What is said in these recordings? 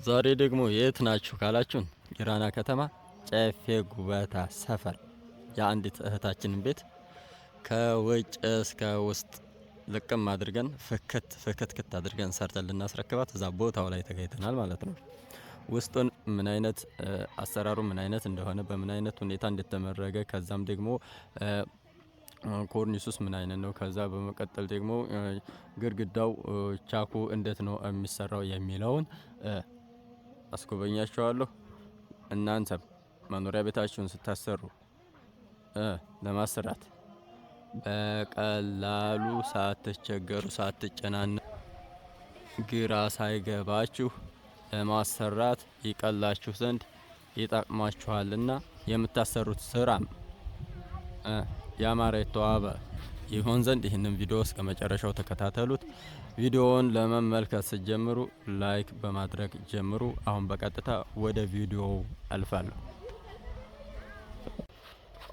ዛሬ ደግሞ የት ናችሁ ካላችሁን ጊራና ከተማ ጨፌ ጉባታ ሰፈር የአንዲት እህታችንን ቤት ከውጭ እስከ ውስጥ ልቅም አድርገን ፍክት አድርገን ሰርተን ልናስረክባት እዛ ቦታው ላይ ተገኝተናል ማለት ነው። ውስጡን ምን አይነት አሰራሩ ምን አይነት እንደሆነ በምን አይነት ሁኔታ እንደተመረገ ከዛም ደግሞ ኮርኒሱስ ምን አይነት ነው፣ ከዛ በመቀጠል ደግሞ ግድግዳው ቻኩ እንዴት ነው የሚሰራው የሚለውን አስጎበኛችኋለሁ። እናንተም መኖሪያ ቤታችሁን ስታሰሩ ለማሰራት በቀላሉ ሳትቸገሩ ሳትጨናነቁ ግራ ሳይገባችሁ ለማሰራት ይቀላችሁ ዘንድ ይጠቅማችኋልና የምታሰሩት ስራም ያማረ የተዋበ ይሆን ዘንድ ይህንን ቪዲዮ እስከ መጨረሻው ተከታተሉት። ቪዲዮውን ለመመልከት ስትጀምሩ ላይክ በማድረግ ጀምሩ። አሁን በቀጥታ ወደ ቪዲዮው አልፋለሁ።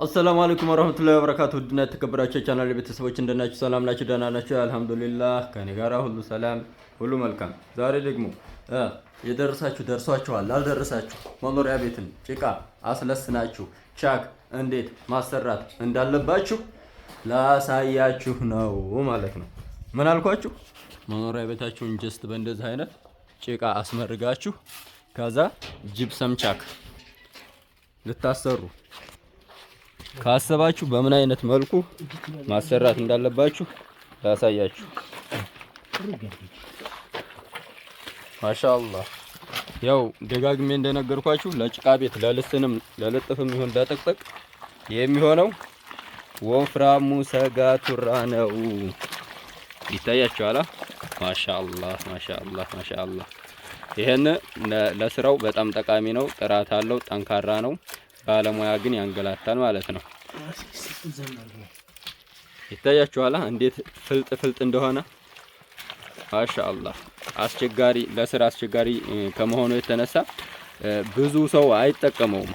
አሰላሙ አለይኩም ወራህመቱላሂ ወበረካቱ። ውድና የተከበራችሁ ቻናል ቤተሰቦች እንደናችሁ፣ ሰላም ናችሁ? ደህና ናችሁ? አልሐምዱሊላህ ከኔ ጋር ሁሉ ሰላም፣ ሁሉ መልካም። ዛሬ ደግሞ የደረሳችሁ ደርሷችኋል፣ አልደረሳችሁ መኖሪያ ቤትን ጭቃ አስለስናችሁ ቻክ እንዴት ማሰራት እንዳለባችሁ ላሳያችሁ ነው ማለት ነው። ምን አልኳችሁ? መኖሪያ ቤታችሁን ጀስት በእንደዚህ አይነት ጭቃ አስመርጋችሁ ከዛ ጂፕሰም ቻክ ልታሰሩ ካሰባችሁ በምን አይነት መልኩ ማሰራት እንዳለባችሁ ላሳያችሁ። ማሻአላህ ያው ደጋግሜ እንደነገርኳችሁ ለጭቃ ቤት ለልስንም ለልጥፍም ይሁን ለጥቅጥቅ የሚሆነው ወፍራሙ ሰጋቱራ ነው። ይታያችኋል። ማሻአላህ ማሻአላህ ማሻአላህ። ይሄን ለስራው በጣም ጠቃሚ ነው፣ ጥራት አለው፣ ጠንካራ ነው። ባለሙያ ግን ያንገላታል ማለት ነው። ይታያችኋል እንዴት ፍልጥ እንደሆነ። ማሻአላህ አስቸጋሪ ለስራ አስቸጋሪ ከመሆኑ የተነሳ ብዙ ሰው አይጠቀመውም።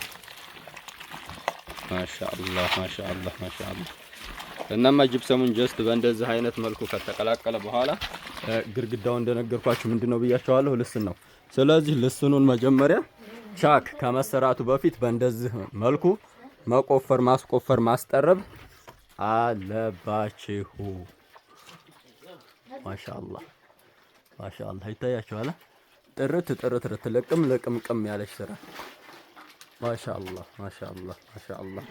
ማሻአላህ ማሻአላህ ማሻአላህ። እናማ ጂፕሰሙን ጀስት በእንደዚህ አይነት መልኩ ከተቀላቀለ በኋላ ግድግዳው እንደነገርኳችሁ ምንድነው ብያችኋለሁ፣ ልስን ነው። ስለዚህ ልስኑን መጀመሪያ ቻክ ከመሰራቱ በፊት በእንደዚህ መልኩ መቆፈር፣ ማስቆፈር፣ ማስጠረብ አለባችሁ። ማሻአላህ ማሻአላህ። ይታያችኋል ጥርት ልቅምቅም ያለች ስራ። ማሻአላህ ማሻአላህ ማሻአላህ።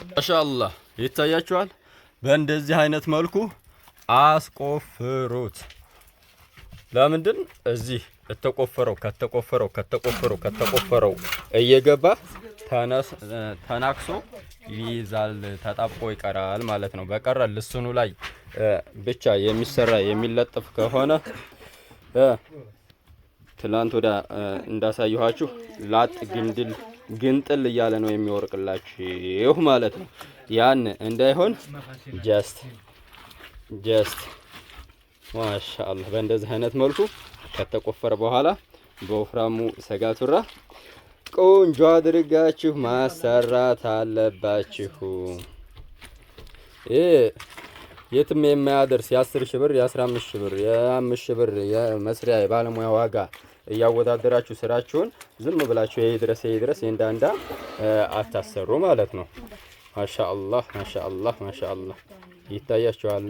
ማሻአላህ ይታያችኋል። በእንደዚህ አይነት መልኩ አስቆፍሩት። ለምንድን እዚህ ከተቆፈረው እየገባ ተናክሶ ይይዛል፣ ተጣብቆ ይቀራል ማለት ነው። በቀረ ልስኑ ላይ ብቻ የሚሰራ የሚለጥፍ ከሆነ ትላንት ወዳ እንዳሳየኋችሁ ላጥ ግንጥል እያለ ነው የሚወርቅላችሁ ማለት ነው። ያን እንዳይሆን ጀስት ማሻአላህ በእንደዚህ አይነት መልኩ ከተቆፈረ በኋላ በወፍራሙ ሰጋቱራ ቆንጆ አድርጋችሁ ማሰራት አለባችሁ። የትም የማያደርስ የ10 ሺህ ብር የ15 ሺህ ብር የ5 ሺህ ብር የመስሪያ የባለሙያ ዋጋ እያወዳደራችሁ ስራችሁን ዝም ብላችሁ ይሄ ድረስ እንዳንዳ አታሰሩ ማለት ነው። ማሻአላህ ማሻአላህ ማሻአላህ። ይታያችኋል።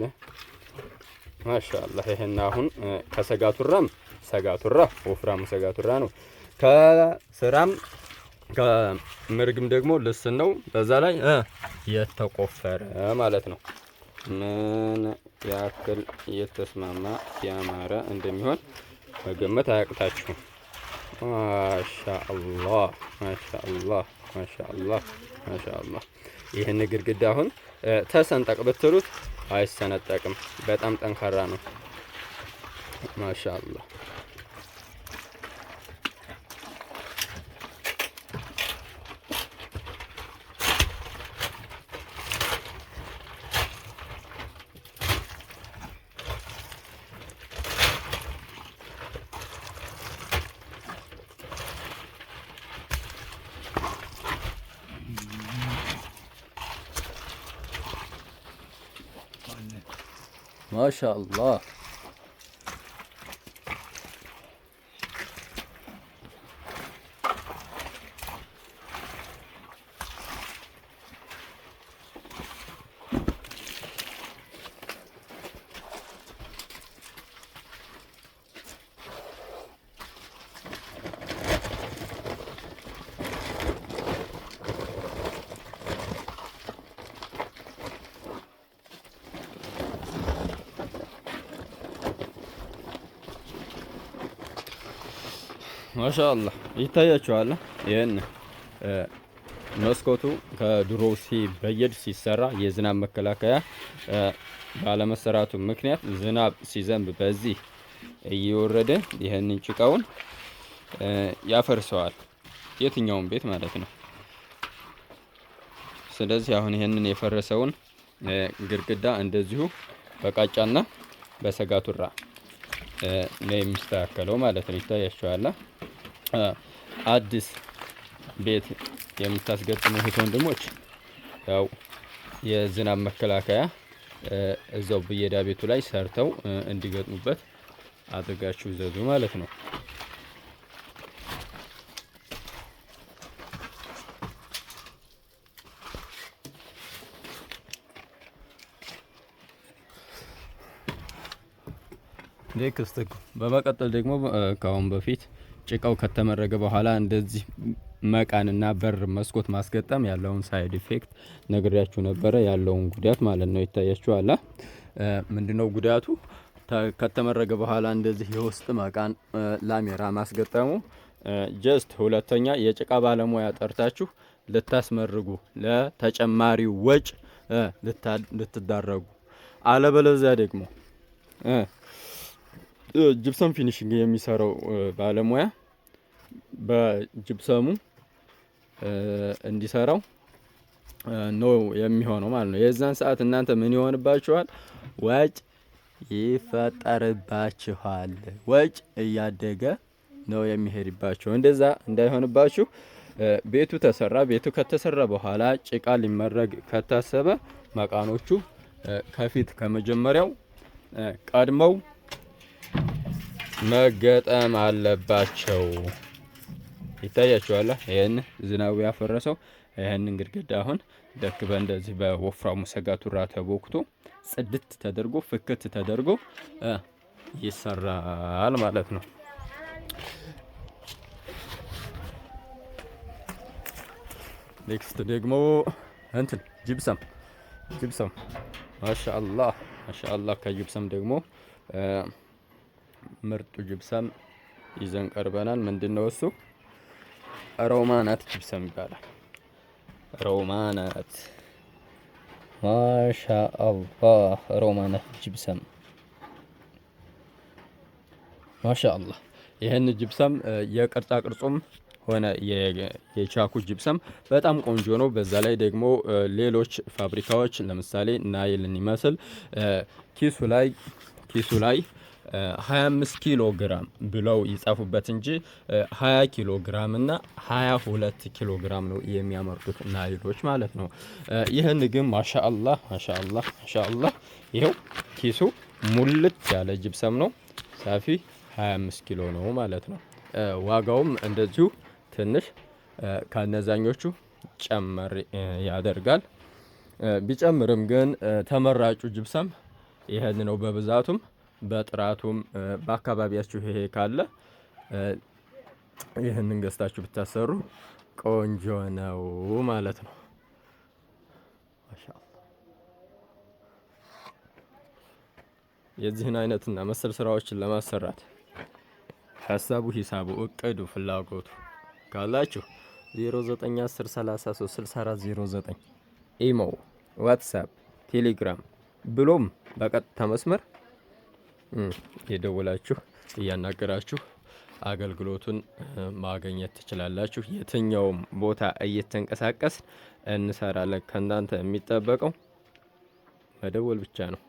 ማሻአላህ ይሄን አሁን ሰጋቱራ ወፍራሙ ሰጋቱራ ነው። ከስራም ከምርግም ደግሞ ልስን ነው። በዛ ላይ የተቆፈረ ማለት ነው። ምን ያክል የተስማማ ያማረ እንደሚሆን መገመት አያቅታችሁም። ማሻአላህ ማሻአላህ ማሻአላህ ማሻአላህ። ይሄን ግድግዳ አሁን ተሰንጠቅ ብትሉት አይሰነጠቅም። በጣም ጠንካራ ነው። ማሻአላህ ማሻአላህ ማሻአላህ ይታያችኋል። ይሄን መስኮቱ ከድሮ ሲበየድ ሲሰራ የዝናብ መከላከያ ባለመሰራቱ ምክንያት ዝናብ ሲዘንብ በዚህ እየወረደ ይሄንን ጭቃውን ያፈርሰዋል፣ የትኛውም ቤት ማለት ነው። ስለዚህ አሁን ይሄንን የፈረሰውን ግድግዳ እንደዚሁ በቃጫና በሰጋቱራ ነው የሚስተካከለው ማለት ነው። ይታያችኋል። አዲስ ቤት የምታስገጥሙ እህት ወንድሞች ያው የዝናብ መከላከያ እዛው ብየዳ ቤቱ ላይ ሰርተው እንዲገጥሙበት አድርጋችሁ ዘዙ ማለት ነው። በመቀጠል ደግሞ ከአሁን በፊት ጭቃው ከተመረገ በኋላ እንደዚህ መቃንና በር መስኮት ማስገጠም ያለውን ሳይድ ኢፌክት ነግሬያችሁ ነበረ፣ ያለውን ጉዳት ማለት ነው። ይታያችኋል። ምንድነው ጉዳቱ? ከተመረገ በኋላ እንደዚህ የውስጥ መቃን ላሜራ ማስገጠሙ ጀስት ሁለተኛ የጭቃ ባለሙያ ጠርታችሁ ልታስመርጉ ለተጨማሪ ወጭ ልትዳረጉ፣ አለበለዚያ ደግሞ ጅብሰም ፊኒሽንግ የሚሰራው ባለሙያ በጅብሰሙ እንዲሰራው ነው የሚሆነው ማለት ነው። የዛን ሰዓት እናንተ ምን ይሆንባችኋል? ወጭ ይፈጠርባችኋል። ወጭ እያደገ ነው የሚሄድባችሁ። እንደዛ እንዳይሆንባችሁ ቤቱ ተሰራ። ቤቱ ከተሰራ በኋላ ጭቃ ሊመረግ ከታሰበ መቃኖቹ ከፊት ከመጀመሪያው ቀድመው መገጠም አለባቸው። ይታያችኋል። ይሄን ዝናቡ ያፈረሰው ይሄንን ግድግዳ አሁን ልክ በእንደዚህ በወፍራሙ ሰጋቱራ ተቦክቶ ጽድት ተደርጎ ፍክት ተደርጎ ይሰራል ማለት ነው። ኔክስት ደግሞ እንትን ጅብሰም ማሻአላህ ከጅብሰም ደግሞ ምርጡ ጅብሰም ይዘን ቀርበናል። ምንድነው እሱ? ሮማናት ጅብሰም ይባላል። ሮማናት ማሻአላህ፣ ሮማናት ጅብሰም ማሻአላህ። ይህን ጅብሰም የቅርጻ ቅርጹም ሆነ የቻኩ ጅብሰም በጣም ቆንጆ ነው። በዛ ላይ ደግሞ ሌሎች ፋብሪካዎች ለምሳሌ ናይልን ይመስል ኪሱ ላይ 25 ኪሎ ግራም ብለው ይጻፉበት እንጂ 20 ኪሎ ግራም እና 22 ኪሎ ግራም ነው የሚያመርቱት ናይሎች ማለት ነው። ይህን ግን ማሻአላህ ይሄው ኪሱ ሙልት ያለ ጅብሰም ነው። ሳፊ 25 ኪሎ ነው ማለት ነው። ዋጋውም እንደዚሁ ትንሽ ከነዛኞቹ ጨመር ያደርጋል። ቢጨምርም ግን ተመራጩ ጅብሰም ይሄን ነው። በብዛቱም በጥራቱም በአካባቢያችሁ ይሄ ካለ ይህንን ገዝታችሁ ብታሰሩ ቆንጆ ነው ማለት ነው። ማሻአላህ የዚህን አይነትና መሰል ስራዎችን ለማሰራት ሐሳቡ፣ ሂሳቡ፣ እቅዱ፣ ፍላጎቱ ካላችሁ 0910336409 ኢሞ፣ ዋትስአፕ፣ ቴሌግራም ብሎም በቀጥታ መስመር የደወላችሁ እያናገራችሁ አገልግሎቱን ማግኘት ትችላላችሁ። የትኛውም ቦታ እየተንቀሳቀስ እንሰራለን። ከእናንተ የሚጠበቀው መደወል ብቻ ነው።